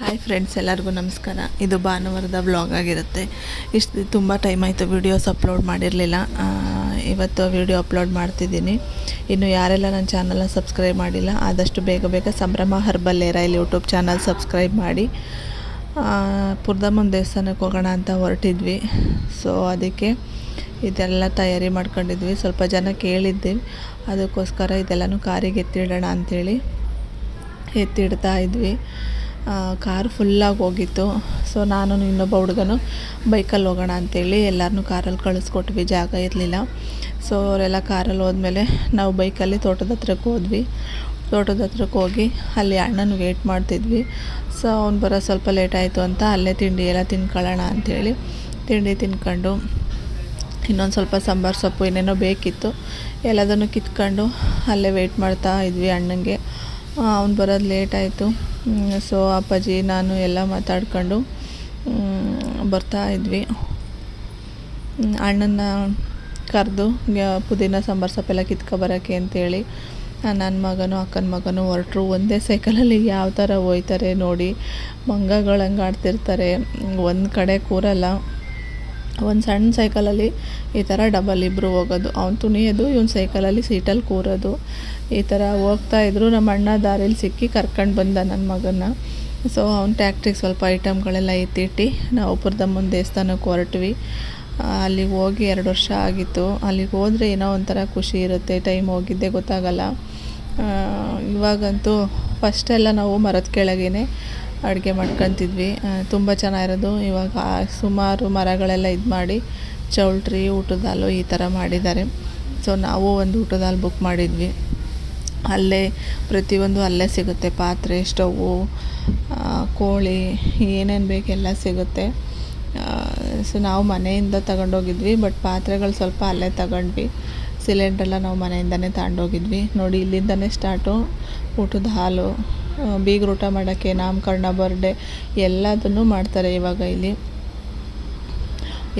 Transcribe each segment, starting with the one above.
Hi friends, ಎಲ್ಲರಿಗೂ ನಮಸ್ಕಾರ. ಇದು ಭಾನುವಾರದ ವ್ಲಾಗ್ ಆಗಿರುತ್ತೆ. ತುಂಬ ಟೈಮ್ ಆಯಿತು ವೀಡಿಯೋಸ್ ಅಪ್ಲೋಡ್ ಮಾಡಿರಲಿಲ್ಲ. ಇವತ್ತು ವೀಡಿಯೋ ಅಪ್ಲೋಡ್ ಮಾಡ್ತಿದ್ದೀನಿ. ಇನ್ನು ಯಾರೆಲ್ಲ ನನ್ನ ಚಾನಲ್ನ ಸಬ್ಸ್ಕ್ರೈಬ್ ಮಾಡಿಲ್ಲ, ಆದಷ್ಟು ಬೇಗ ಸಂಭ್ರಮ herbal hair oil YouTube channel subscribe ಮಾಡಿ. ಪುರದಮ್ಮನ ದೇವಸ್ಥಾನಕ್ಕೆ ಹೋಗೋಣ ಅಂತ ಹೊರಟಿದ್ವಿ. ಸೊ ಅದಕ್ಕೆ ಇದೆಲ್ಲ ತಯಾರಿ ಮಾಡ್ಕೊಂಡಿದ್ವಿ. ಸ್ವಲ್ಪ ಜನ ಕೇಳಿದ್ವಿ, ಅದಕ್ಕೋಸ್ಕರ ಇದೆಲ್ಲನೂ ಕಾರಿಗೆ ಎತ್ತಿಡೋಣ ಅಂಥೇಳಿ ಎತ್ತಿಡ್ತಾ ಇದ್ವಿ. ಕಾರು ಫುಲ್ಲಾಗಿ ಹೋಗಿತ್ತು. ಸೊ ನಾನು ಇನ್ನೊಬ್ಬ ಹುಡುಗನು ಬೈಕಲ್ಲಿ ಹೋಗೋಣ ಅಂಥೇಳಿ ಎಲ್ಲರನ್ನೂ ಕಾರಲ್ಲಿ ಕಳಿಸ್ಕೊಟ್ವಿ, ಜಾಗ ಇರಲಿಲ್ಲ. ಸೊ ಅವರೆಲ್ಲ ಕಾರಲ್ಲಿ ಹೋದ್ಮೇಲೆ ನಾವು ಬೈಕಲ್ಲಿ ತೋಟದ ಹತ್ರಕ್ಕೆ ಹೋದ್ವಿ. ತೋಟದ ಹತ್ರಕ್ಕೆ ಹೋಗಿ ಅಲ್ಲಿ ಅಣ್ಣನ ವೇಟ್ ಮಾಡ್ತಿದ್ವಿ. ಸೊ ಅವ್ನು ಬರೋ ಸ್ವಲ್ಪ ಲೇಟ್ ಆಯಿತು ಅಂತ ಅಲ್ಲೇ ತಿಂಡಿ ಎಲ್ಲ ತಿನ್ಕೊಳ್ಳೋಣ ಅಂಥೇಳಿ ತಿಂಡಿ ತಿನ್ಕೊಂಡು ಇನ್ನೊಂದು ಸ್ವಲ್ಪ ಸಾಂಬಾರು ಸೊಪ್ಪು ಏನೇನೋ ಬೇಕಿತ್ತು ಎಲ್ಲದನ್ನು ಕಿತ್ಕೊಂಡು ಅಲ್ಲೇ ವೆಯ್ಟ್ ಮಾಡ್ತಾ ಇದ್ವಿ ಅಣ್ಣಂಗೆ. ಅವ್ನು ಬರೋದು ಲೇಟ್ ಆಯಿತು. ಸೊ ಅಪ್ಪಾಜಿ ನಾನು ಎಲ್ಲ ಮಾತಾಡ್ಕೊಂಡು ಬರ್ತಾ ಇದ್ವಿ. ಅಣ್ಣನ ಕರೆದು ಪುದೀನ ಸಾಂಬಾರು ಸೊಪ್ಪೆಲ್ಲ ಕಿತ್ಕೊಬರೋಕ್ಕೆ ಅಂತೇಳಿ ನನ್ನ ಮಗನೂ ಅಕ್ಕನ ಮಗನೂ ಹೊರಟ್ರು. ಒಂದೇ ಸೈಕಲಲ್ಲಿ ಯಾವ ಥರ ಹೋಯ್ತಾರೆ ನೋಡಿ, ಮಂಗಗಳು ಹಂಗೆ ಆಡ್ತಿರ್ತಾರೆ, ಒಂದು ಕಡೆ ಕೂರಲ್ಲ. ಒಂದು ಸಣ್ಣ ಸೈಕಲಲ್ಲಿ ಈ ಥರ ಡಬಲ್ ಇಬ್ಬರು ಹೋಗೋದು, ಅವ್ನು ತುಣಿಯೋದು, ಇವ್ನು ಸೈಕಲಲ್ಲಿ ಸೀಟಲ್ಲಿ ಕೂರೋದು, ಈ ಥರ ಹೋಗ್ತಾಯಿದ್ರು. ನಮ್ಮ ಅಣ್ಣ ದಾರಿಲಿ ಸಿಕ್ಕಿ ಕರ್ಕೊಂಡು ಬಂದ ನನ್ನ ಮಗನ್ನ. ಸೊ ಅವ್ನು ಟ್ಯಾಕ್ಟ್ರಿಗೆ ಸ್ವಲ್ಪ ಐಟಮ್ಗಳೆಲ್ಲ ಎತ್ತಿಟ್ಟು ನಾವು ಪುರದಮ್ಮನ ದೇವಸ್ಥಾನಕ್ಕೆ ಹೊರಟ್ವಿ. ಅಲ್ಲಿಗೆ ಹೋಗಿ 2 ವರ್ಷ ಆಗಿತ್ತು. ಅಲ್ಲಿಗೆ ಹೋದರೆ ಏನೋ ಒಂಥರ ಖುಷಿ ಇರುತ್ತೆ, ಟೈಮ್ ಹೋಗಿದ್ದೇ ಗೊತ್ತಾಗಲ್ಲ. ಇವಾಗಂತೂ ಫಸ್ಟೆಲ್ಲ ನಾವು ಮರದ ಕೆಳಗೇ ಅಡುಗೆ ಮಾಡ್ಕೊತಿದ್ವಿ, ತುಂಬ ಚೆನ್ನಾಗಿರೋದು. ಇವಾಗ ಸುಮಾರು ಮರಗಳೆಲ್ಲ ಇದು ಮಾಡಿ ಚೌಲ್ಟ್ರಿ, ಊಟದ ಹಾಲು ಈ ಥರ ಮಾಡಿದ್ದಾರೆ. ಸೊ ನಾವು ಒಂದು ಊಟದ ಹಾಲು ಬುಕ್ ಮಾಡಿದ್ವಿ. ಅಲ್ಲೇ ಪ್ರತಿಯೊಂದು ಅಲ್ಲೇ ಸಿಗುತ್ತೆ, ಪಾತ್ರೆ, ಸ್ಟವ್ವು, ಕೋಳಿ, ಏನೇನು ಬೇಕೆಲ್ಲ ಸಿಗುತ್ತೆ. ಸೊ ನಾವು ಮನೆಯಿಂದ ತಗೊಂಡೋಗಿದ್ವಿ, ಬಟ್ ಪಾತ್ರೆಗಳು ಸ್ವಲ್ಪ ಅಲ್ಲೇ ತಗೊಂಡ್ವಿ. ಸಿಲಿಂಡ್ರೆಲ್ಲ ನಾವು ಮನೆಯಿಂದನೇ ತಗೊಂಡೋಗಿದ್ವಿ. ನೋಡಿ, ಇಲ್ಲಿಂದನೇ ಸ್ಟಾರ್ಟು ಊಟದ ಹಾಲು. ಬೀಗರು ಊಟ ಮಾಡೋಕ್ಕೆ, ನಾಮಕರಣ, ಬರ್ಡೇ ಎಲ್ಲದನ್ನು ಮಾಡ್ತಾರೆ ಇವಾಗ. ಇಲ್ಲಿ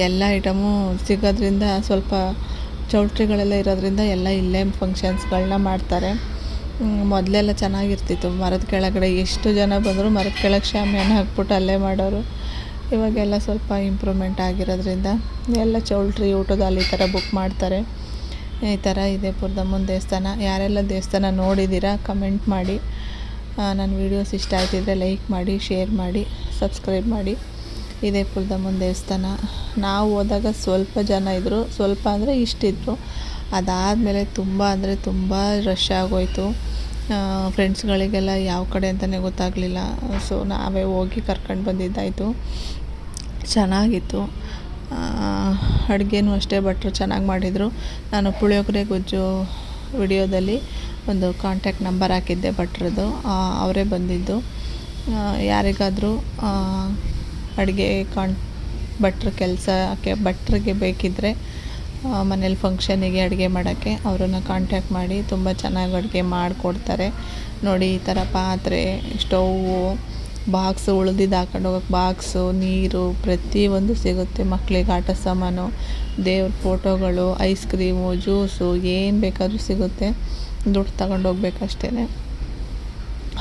ಎಲ್ಲ ಐಟಮು ಸಿಗೋದ್ರಿಂದ, ಸ್ವಲ್ಪ ಚೌಲ್ಟ್ರಿಗಳೆಲ್ಲ ಇರೋದ್ರಿಂದ ಎಲ್ಲ ಇಲ್ಲೇ ಫಂಕ್ಷನ್ಸ್ಗಳನ್ನ ಮಾಡ್ತಾರೆ. ಮೊದಲೆಲ್ಲ ಚೆನ್ನಾಗಿರ್ತಿತ್ತು, ಮರದ ಕೆಳಗಡೆ ಎಷ್ಟು ಜನ ಬಂದರೂ ಮರದ ಕೆಳಗೆ ಶಾಮಿಯಾನ ಹಾಕ್ಬಿಟ್ಟು ಅಲ್ಲೇ ಮಾಡೋರು. ಇವಾಗೆಲ್ಲ ಸ್ವಲ್ಪ ಇಂಪ್ರೂವ್ಮೆಂಟ್ ಆಗಿರೋದ್ರಿಂದ ಎಲ್ಲ ಚೌಲ್ಟ್ರಿ, ಊಟದ ಹಾಲು ಈ ಥರ ಬುಕ್ ಮಾಡ್ತಾರೆ. ಈ ಥರ ಇದೆ ಪುರದಮ್ಮನ ದೇವಸ್ಥಾನ. ಯಾರೆಲ್ಲ ದೇವಸ್ಥಾನ ನೋಡಿದ್ದೀರಾ ಕಮೆಂಟ್ ಮಾಡಿ. ನನ್ನ ವೀಡಿಯೋಸ್ ಇಷ್ಟ ಆಯ್ತಿದ್ರೆ ಲೈಕ್ ಮಾಡಿ, ಶೇರ್ ಮಾಡಿ, ಸಬ್ಸ್ಕ್ರೈಬ್ ಮಾಡಿ. ಇದೇ ಪುರದಮ್ಮನ ದೇವಸ್ಥಾನ. ನಾವು ಹೋದಾಗ ಸ್ವಲ್ಪ ಜನ ಇದ್ದರು, ಸ್ವಲ್ಪ ಅಂದರೆ ಇಷ್ಟಿದ್ರು. ಅದಾದಮೇಲೆ ತುಂಬ ಅಂದರೆ ತುಂಬ ರಶ್ ಆಗೋಯಿತು. ಫ್ರೆಂಡ್ಸ್ಗಳಿಗೆಲ್ಲ ಯಾವ ಕಡೆ ಅಂತಲೇ ಗೊತ್ತಾಗಲಿಲ್ಲ. ಸೊ ನಾವೇ ಹೋಗಿ ಕರ್ಕೊಂಡು ಬಂದಿದ್ದಾಯಿತು. ಚೆನ್ನಾಗಿತ್ತು. ಅಡುಗೆನೂ ಅಷ್ಟೇ, ಭಟ್ರು ಚೆನ್ನಾಗಿ ಮಾಡಿದರು. ನಾನು ಪುಳಿಯೋಗರೆ ಗೊಜ್ಜು ವಿಡಿಯೋದಲ್ಲಿ ಒಂದು ಕಾಂಟ್ಯಾಕ್ಟ್ ನಂಬರ್ ಹಾಕಿದ್ದೆ ಭಟ್ರದ್ದು, ಅವರೇ ಬಂದಿದ್ದು. ಯಾರಿಗಾದರೂ ಅಡುಗೆ ಭಟ್ರಿಗೆ ಬೇಕಿದ್ದರೆ ಮನೇಲಿ ಫಂಕ್ಷನಿಗೆ ಅಡುಗೆ ಮಾಡೋಕ್ಕೆ ಅವರನ್ನು ಕಾಂಟ್ಯಾಕ್ಟ್ ಮಾಡಿ, ತುಂಬ ಚೆನ್ನಾಗಿ ಅಡುಗೆ ಮಾಡಿಕೊಡ್ತಾರೆ. ನೋಡಿ, ಈ ಥರ ಪಾತ್ರೆ, ಸ್ಟೌವು, ಬಾಕ್ಸು, ಉಳಿದಿದ್ದು ಹಾಕೊಂಡು ಹೋಗೋಕ್ಕೆ ಬಾಕ್ಸು, ನೀರು, ಪ್ರತಿಯೊಂದು ಸಿಗುತ್ತೆ. ಮಕ್ಕಳಿಗೆ ಆಟ ಸಾಮಾನು, ದೇವ್ರ ಫೋಟೋಗಳು, ಐಸ್ ಕ್ರೀಮು, ಜ್ಯೂಸು, ಏನು ಬೇಕಾದರೂ ಸಿಗುತ್ತೆ. ದುಡ್ಡು ತಗೊಂಡೋಗ್ಬೇಕಷ್ಟೇ.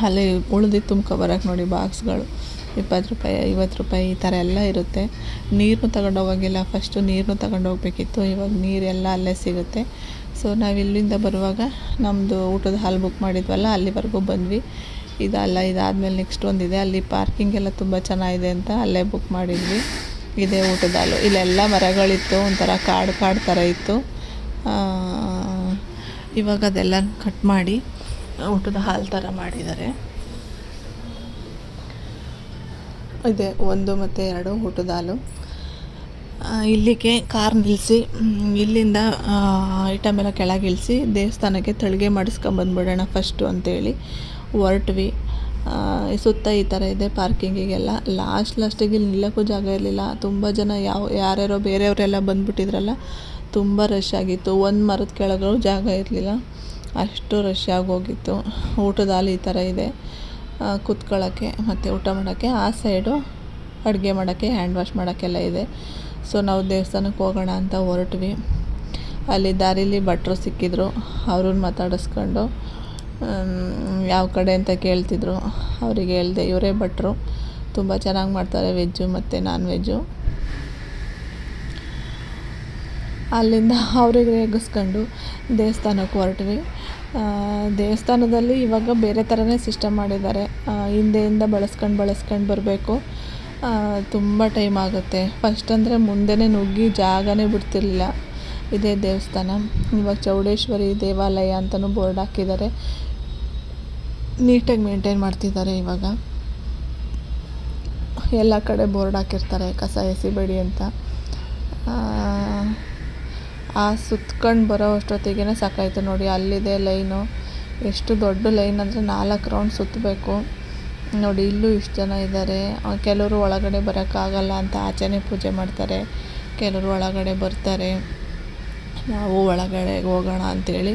ಅಲ್ಲಿ ಉಳಿದಿದ್ದು ತುಂಬ್ಕೊಬರೋಕ್ಕೆ ನೋಡಿ ಬಾಕ್ಸ್ಗಳು 20 ರೂಪಾಯಿ, 50 ರೂಪಾಯಿ ಈ ಥರ ಎಲ್ಲ ಇರುತ್ತೆ. ನೀರನ್ನು ತಗೊಂಡೋಗೋಂಗಿಲ್ಲ, ಫಸ್ಟು ನೀರನ್ನು ತಗೊಂಡೋಗ್ಬೇಕಿತ್ತು. ಇವಾಗ ನೀರೆಲ್ಲ ಅಲ್ಲೇ ಸಿಗುತ್ತೆ. ಸೊ ನಾವು ಇಲ್ಲಿಂದ ಬರುವಾಗ ನಮ್ಮದು ಊಟದ ಹಾಲು ಬುಕ್ ಮಾಡಿದ್ವಲ್ಲ, ಅಲ್ಲಿವರೆಗೂ ಬಂದ್ವಿ. ಇದಾದಮೇಲೆ ನೆಕ್ಸ್ಟ್ ಒಂದಿದೆ, ಅಲ್ಲಿ ಪಾರ್ಕಿಂಗ್ ಎಲ್ಲ ತುಂಬ ಚೆನ್ನಾಗಿದೆ ಅಂತ ಅಲ್ಲೇ ಬುಕ್ ಮಾಡಿದ್ವಿ. ಇದೇ ಊಟದ ಹಾಲು. ಇಲ್ಲೆಲ್ಲ ಮರಗಳಿತ್ತು, ಒಂಥರ ಕಾಡು ಥರ ಇತ್ತು. ಇವಾಗ ಅದೆಲ್ಲ ಕಟ್ ಮಾಡಿ ಊಟದ ಹಾಲು ಥರ ಮಾಡಿದ್ದಾರೆ. ಇದೆ 1 ಮತ್ತು 2 ಊಟದ ಹಾಲು. ಇಲ್ಲಿಗೆ ಕಾರ್ ನಿಲ್ಲಿಸಿ, ಇಲ್ಲಿಂದ ಐಟಮ್ ಎಲ್ಲ ಕೆಳಗಿಳಿಸಿ ದೇವಸ್ಥಾನಕ್ಕೆ ತಳಿಗೆ ಮಾಡಿಸ್ಕೊಂಬಂದ್ಬಿಡೋಣ ಫಸ್ಟು ಅಂತೇಳಿ ಹೊರಟ್ವಿ. ಸುತ್ತ ಈ ಥರ ಇದೆ ಪಾರ್ಕಿಂಗಿಗೆಲ್ಲ. ಲಾಸ್ಟಿಗೆ ಇಲ್ಲಿ ನಿಲ್ಲೋಕ್ಕೂ ಜಾಗ ಇರಲಿಲ್ಲ. ತುಂಬ ಜನ ಯಾರ್ಯಾರೋ ಬೇರೆಯವರೆಲ್ಲ ಬಂದುಬಿಟ್ಟಿದ್ರಲ್ಲ, ತುಂಬ ರಶ್ ಆಗಿತ್ತು. ಒಂದು ಮರದ ಕೆಳಗೂ ಜಾಗ ಇರಲಿಲ್ಲ, ಅಷ್ಟು ರಶ್ ಆಗೋಗಿತ್ತು. ಊಟದ ಹಾಲು ಈ ಥರ ಇದೆ, ಕೂತ್ಕೊಳ್ಳೋಕ್ಕೆ ಮತ್ತು ಊಟ ಮಾಡೋಕ್ಕೆ. ಆ ಸೈಡು ಅಡುಗೆ ಮಾಡೋಕ್ಕೆ, ಹ್ಯಾಂಡ್ ವಾಶ್ ಮಾಡೋಕ್ಕೆಲ್ಲ ಇದೆ. ಸೊ ನಾವು ದೇವಸ್ಥಾನಕ್ಕೆ ಹೋಗೋಣ ಅಂತ ಹೊರಟ್ವಿ. ಅಲ್ಲಿ ದಾರಿಲಿ ಭಟ್ರು ಸಿಕ್ಕಿದ್ರು, ಅವ್ರನ್ನ ಮಾತಾಡಿಸ್ಕೊಂಡು ಯಾವ ಕಡೆ ಅಂತ ಕೇಳ್ತಿದ್ರು. ಅವರಿಗೆ ಹೇಳಿದೆ ಇವರೇ ಭಟ್ರು, ತುಂಬ ಚೆನ್ನಾಗಿ ಮಾಡ್ತಾರೆ ವೆಜ್ಜು ಮತ್ತು ನಾನ್ ವೆಜ್ಜು. ಅಲ್ಲಿಂದ ಅವರಿಗೆ ರೇಗಿಸ್ಕೊಂಡು ದೇವಸ್ಥಾನಕ್ಕೆ ಹೊರಟ್ವಿ. ದೇವಸ್ಥಾನದಲ್ಲಿ ಇವಾಗ ಬೇರೆ ಥರನೇ ಸಿಸ್ಟಮ್ ಮಾಡಿದ್ದಾರೆ. ಹಿಂದೆಯಿಂದ ಬಳಸ್ಕೊಂಡು ಬರಬೇಕು. ತುಂಬ ಟೈಮ್ ಆಗುತ್ತೆ. ಫಸ್ಟ್ ಅಂದರೆ ಮುಂದೆನೇ ನುಗ್ಗಿ ಜಾಗನೇ ಬಿಡ್ತಿರ್ಲಿಲ್ಲ. ಇದೇ ದೇವಸ್ಥಾನ. ಇವಾಗ ಚೌಡೇಶ್ವರಿ ದೇವಾಲಯ ಅಂತಲೂ ಬೋರ್ಡ್ ಹಾಕಿದ್ದಾರೆ. ನೀಟಾಗಿ ಮೇಂಟೈನ್ ಮಾಡ್ತಿದ್ದಾರೆ ಇವಾಗ. ಎಲ್ಲ ಕಡೆ ಬೋರ್ಡ್ ಹಾಕಿರ್ತಾರೆ ಕಸ ಎಸಿಬೇಡಿ ಅಂತ. ಆ ಸುತ್ಕೊಂಡು ಬರೋ ಅಷ್ಟೊತ್ತಿಗೆ ಸಾಕಾಯಿತು ನೋಡಿ. ಅಲ್ಲಿದೆ ಲೈನು. ಎಷ್ಟು ದೊಡ್ಡ ಲೈನ್ ಅಂದರೆ 4 ರೌಂಡ್ ಸುತ್ತಬೇಕು ನೋಡಿ. ಇಲ್ಲೂ ಇಷ್ಟು ಜನ ಇದ್ದಾರೆ. ಕೆಲವರು ಒಳಗಡೆ ಬರೋಕ್ಕಾಗಲ್ಲ ಅಂತ ಆಚೆನೇ ಪೂಜೆ ಮಾಡ್ತಾರೆ, ಕೆಲವರು ಒಳಗಡೆ ಬರ್ತಾರೆ. ನಾವು ಒಳಗಡೆ ಹೋಗೋಣ ಅಂಥೇಳಿ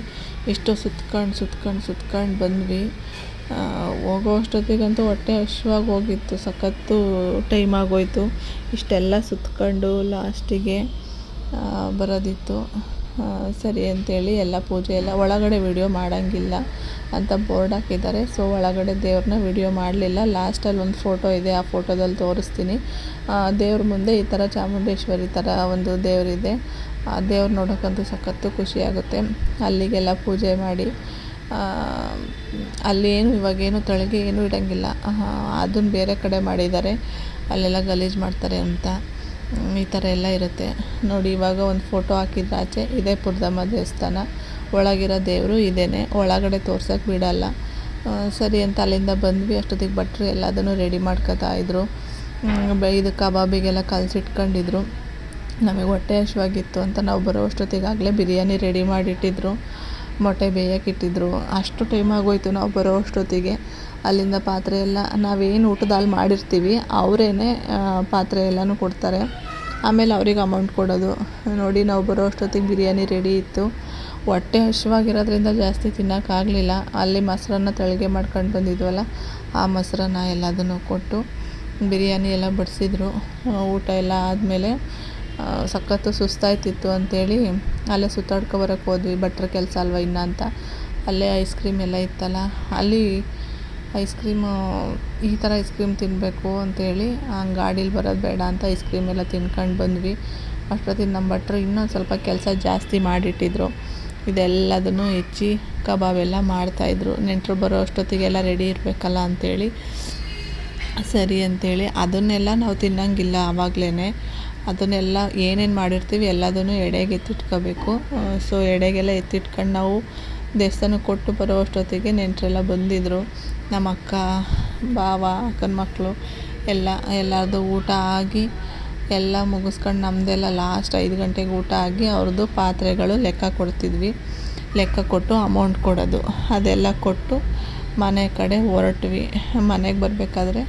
ಇಷ್ಟು ಸುತ್ಕೊಂಡು ಬಂದ್ವಿ. ಹೋಗೋ ಅಷ್ಟೊತ್ತಿಗಂತೂ ಹೊಟ್ಟೆ ಹಶ್ವಾಗಿ ಹೋಗಿತ್ತು. ಸಖತ್ತು ಟೈಮ್ ಆಗೋಯ್ತು. ಇಷ್ಟೆಲ್ಲ ಸುತ್ಕೊಂಡು ಲಾಸ್ಟಿಗೆ ಬರೋದಿತ್ತು. ಸರಿ ಅಂಥೇಳಿ ಎಲ್ಲ ಪೂಜೆ ಎಲ್ಲ ಒಳಗಡೆ ವಿಡಿಯೋ ಮಾಡೋಂಗಿಲ್ಲ ಅಂತ ಬೋರ್ಡ್ ಹಾಕಿದ್ದಾರೆ. ಸೊ ಒಳಗಡೆ ದೇವ್ರನ್ನ ವಿಡಿಯೋ ಮಾಡಲಿಲ್ಲ. ಲಾಸ್ಟಲ್ಲಿ ಒಂದು ಫೋಟೋ ಇದೆ, ಆ ಫೋಟೋದಲ್ಲಿ ತೋರಿಸ್ತೀನಿ. ದೇವ್ರ ಮುಂದೆ ಈ ಥರ ಚಾಮುಂಡೇಶ್ವರಿ ಥರ ಒಂದು ದೇವರಿದೆ. ಆ ದೇವ್ರು ನೋಡೋಕ್ಕಂತೂ ಸಖತ್ತು ಖುಷಿಯಾಗುತ್ತೆ. ಅಲ್ಲಿಗೆಲ್ಲ ಪೂಜೆ ಮಾಡಿ ಅಲ್ಲೇನು ಇವಾಗೇನು ತಳಗೆ ಏನೂ ಇಡೋಂಗಿಲ್ಲ. ಅದನ್ನು ಬೇರೆ ಕಡೆ ಮಾಡಿದ್ದಾರೆ, ಅಲ್ಲೆಲ್ಲ ಗಲೀಜು ಮಾಡ್ತಾರೆ ಅಂತ. ಈ ಥರ ಎಲ್ಲ ಇರುತ್ತೆ ನೋಡಿ. ಇವಾಗ ಒಂದು ಫೋಟೋ ಹಾಕಿದ್ರೆ ಆಚೆ ಇದೇ ಪುರದಮ್ಮ ದೇವಸ್ಥಾನ. ಒಳಗಿರೋ ದೇವರು ಇದೇನೆ, ಒಳಗಡೆ ತೋರ್ಸೋಕ್ಕೆ ಬಿಡಲ್ಲ. ಸರಿ ಅಂತ ಅಲ್ಲಿಂದ ಬಂದ್ವಿ. ಅಷ್ಟೊತ್ತಿಗೆ ಭಟ್ರು ಎಲ್ಲದನ್ನು ರೆಡಿ ಮಾಡ್ಕೊತಾ ಇದ್ರು. ಇದು ಕಬಾಬಿಗೆಲ್ಲ ಕಲಸಿಟ್ಕೊಂಡಿದ್ರು. ನಮಗೆ ಹೊಟ್ಟೆ ಹಶ್ವಾಗಿತ್ತು ಅಂತ ನಾವು ಬರೋ ಅಷ್ಟೊತ್ತಿಗಾಗಲೇ ಬಿರಿಯಾನಿ ರೆಡಿ ಮಾಡಿಟ್ಟಿದ್ರು, ಮೊಟ್ಟೆ ಬೇಯೋಕ್ಕಿಟ್ಟಿದ್ರು. ಅಷ್ಟು ಟೈಮ್ ಆಗೋಯ್ತು ನಾವು ಬರೋ ಅಷ್ಟೊತ್ತಿಗೆ. ಅಲ್ಲಿಂದ ಪಾತ್ರೆ ಎಲ್ಲ ನಾವೇನು ಊಟದಲ್ಲಿ ಮಾಡಿರ್ತೀವಿ ಅವರೇ ಪಾತ್ರೆ ಎಲ್ಲನೂ ಕೊಡ್ತಾರೆ. ಆಮೇಲೆ ಅವ್ರಿಗೆ ಅಮೌಂಟ್ ಕೊಡೋದು ನೋಡಿ. ನಾವು ಬರೋ ಅಷ್ಟೊತ್ತಿಗೆ ಬಿರಿಯಾನಿ ರೆಡಿ ಇತ್ತು. ಹೊಟ್ಟೆ ಹಶ್ವಾಗಿರೋದ್ರಿಂದ ಜಾಸ್ತಿ ತಿನ್ನೋಕ್ಕಾಗಲಿಲ್ಲ. ಅಲ್ಲಿ ಮೊಸರನ್ನ ತಳಿಗೆ ಮಾಡ್ಕೊಂಡು ಬಂದಿದ್ವಲ್ಲ, ಆ ಮೊಸರನ್ನ ಎಲ್ಲದನ್ನು ಕೊಟ್ಟು ಬಿರಿಯಾನಿ ಎಲ್ಲ ಬಡಿಸಿದ್ರು. ಊಟ ಎಲ್ಲ ಆದಮೇಲೆ ಸಖತ್ತು ಸುಸ್ತಾಯ್ತಿತ್ತು ಅಂಥೇಳಿ ಅಲ್ಲೇ ಸುತ್ತಾಡ್ಕೊಬರಕ್ಕೆ ಹೋದ್ವಿ. ಭಟ್ರ ಕೆಲಸ ಅಲ್ವ ಇನ್ನು ಅಂತ. ಅಲ್ಲೇ ಐಸ್ ಕ್ರೀಮ್ ಎಲ್ಲ ಇತ್ತಲ್ಲ, ಅಲ್ಲಿ ಐಸ್ ಕ್ರೀಮು ಈ ಥರ ಐಸ್ ಕ್ರೀಮ್ ತಿನ್ನಬೇಕು ಅಂಥೇಳಿ ಹಂಗೆ ಗಾಡೀಲಿ ಬರೋದು ಬೇಡ ಅಂತ ಐಸ್ ಕ್ರೀಮ್ ಎಲ್ಲ ತಿನ್ಕೊಂಡು ಬಂದ್ವಿ. ಅಷ್ಟೊತ್ತಿಗೆ ನಮ್ಮ ಭಟ್ರು ಇನ್ನೊಂದು ಸ್ವಲ್ಪ ಕೆಲಸ ಜಾಸ್ತಿ ಮಾಡಿಟ್ಟಿದ್ರು. ಇದೆಲ್ಲದನ್ನು ಹೆಚ್ಚಿ ಕಬಾಬೆಲ್ಲ ಮಾಡ್ತಾಯಿದ್ರು. ನೆಂಟರು ಬರೋ ಅಷ್ಟೊತ್ತಿಗೆಲ್ಲ ರೆಡಿ ಇರಬೇಕಲ್ಲ ಅಂಥೇಳಿ. ಸರಿ ಅಂಥೇಳಿ ಅದನ್ನೆಲ್ಲ ನಾವು ತಿನ್ನೋಂಗಿಲ್ಲ ಆವಾಗಲೇ. ಅದನ್ನೆಲ್ಲ ಏನೇನು ಮಾಡಿರ್ತೀವಿ ಎಲ್ಲದನ್ನು ಎಡೆಗೆ ಎತ್ತಿಟ್ಕೋಬೇಕು. ಸೊ ಎಡೆಗೆಲ್ಲ ಎತ್ತಿಟ್ಕೊಂಡು ನಾವು ದೇವಸ್ಥಾನಕ್ಕೆ ಕೊಟ್ಟು ಬರೋ ಅಷ್ಟೊತ್ತಿಗೆ ನೆಂಟರೆಲ್ಲ ಬಂದಿದ್ದರು. ನಮ್ಮ ಅಕ್ಕ, ಭಾವ, ಅಕ್ಕನ ಮಕ್ಕಳು ಎಲ್ಲರದ್ದು ಊಟ ಆಗಿ ಎಲ್ಲ ಮುಗಿಸ್ಕೊಂಡು ನಮ್ಮದೆಲ್ಲ ಲಾಸ್ಟ್ 5 ಗಂಟೆಗೆ ಊಟ ಆಗಿ ಅವ್ರದ್ದು ಪಾತ್ರೆಗಳು ಲೆಕ್ಕ ಕೊಡ್ತಿದ್ವಿ. ಲೆಕ್ಕ ಕೊಟ್ಟು ಅಮೌಂಟ್ ಕೊಡೋದು ಅದೆಲ್ಲ ಕೊಟ್ಟು ಮನೆ ಕಡೆ ಹೊರಟ್ವಿ. ಮನೆಗೆ ಬರಬೇಕಾದ್ರೆ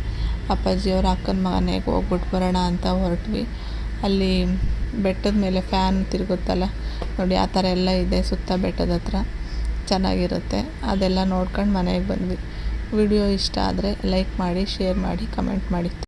ಅಪ್ಪಾಜಿಯವ್ರ ಅಕ್ಕನ ಮನೆಗೆ ಹೋಗ್ಬಿಟ್ಟು ಬರೋಣ ಅಂತ ಹೊರಟ್ವಿ. ಅಲ್ಲಿ ಬೆಟ್ಟದ ಮೇಲೆ ಫ್ಯಾನ್ ತಿರುಗುತ್ತಲ್ಲ ನೋಡಿ, ಆ ಥರ ಎಲ್ಲ ಇದೆ ಸುತ್ತ ಬೆಟ್ಟದ ಹತ್ರ. ಚೆನ್ನಾಗಿರುತ್ತೆ. ಅದೆಲ್ಲ ನೋಡ್ಕೊಂಡು ಮನೆಗೆ ಬಂದ್ವಿ. ವಿಡಿಯೋ ಇಷ್ಟ ಆದರೆ ಲೈಕ್ ಮಾಡಿ, ಶೇರ್ ಮಾಡಿ, ಕಮೆಂಟ್ ಮಾಡಿ.